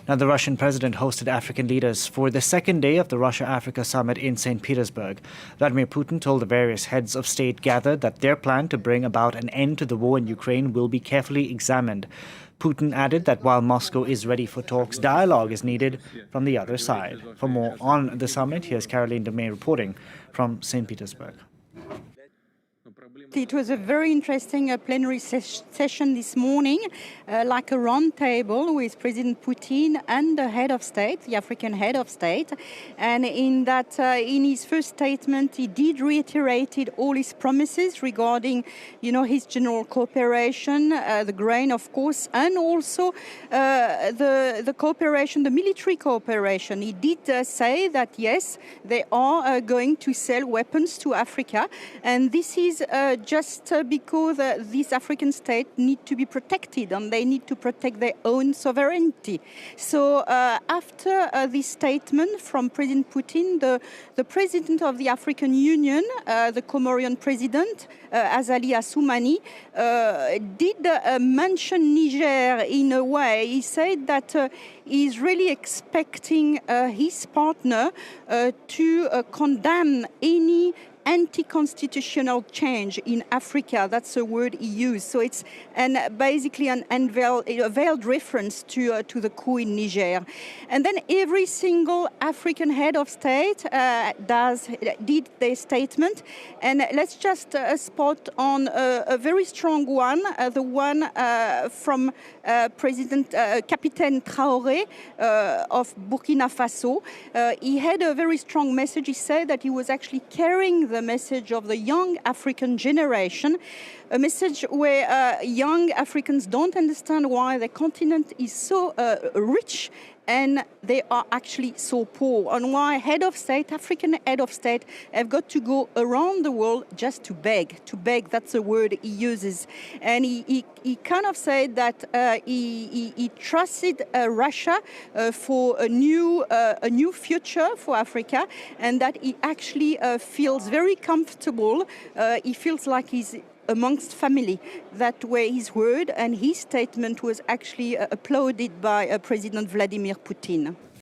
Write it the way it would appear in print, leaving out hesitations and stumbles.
Now, the Russian president hosted African leaders for the second day of the Russia-Africa summit in St. Petersburg. Vladimir Putin told the various heads of state gathered that their plan to bring about an end to the war in Ukraine will be carefully examined. Putin added that while Moscow is ready for talks, dialogue is needed from the other side. For more on the summit, here's Caroline Demey reporting from St. Petersburg. It was a very interesting plenary session this morning, like a round table with President Putin and the head of state, the African head of state. And in his first statement, he did reiterate all his promises regarding, his general cooperation, the grain, of course, and also the cooperation, the military cooperation. He did say that, yes, they are going to sell weapons to Africa, and this is just because these African states need to be protected and they need to protect their own sovereignty. So after this statement from President Putin, the president of the African Union, the Comorian president, Azali Assoumani, did mention Niger in a way. He said that he's really expecting his partner to condemn any anti-constitutional change in Africa. That's a word he used. So it's basically a veiled reference to the coup in Niger. And then every single African head of state did their statement. And let's just spot on a very strong one, the one from President Capitaine Traoré of Burkina Faso. He had a very strong message. He said that he was actually carrying the message of the young African generation, a message where young Africans don't understand why the continent is so rich and they are actually so poor, and why African head of state have got to go around the world just to beg. To beg, that's a word he uses. And he kind of said that he trusted Russia for a new future for Africa, and that he actually feels very comfortable. He feels like he's amongst family. That were his word, and his statement was actually applauded by President Vladimir Putin.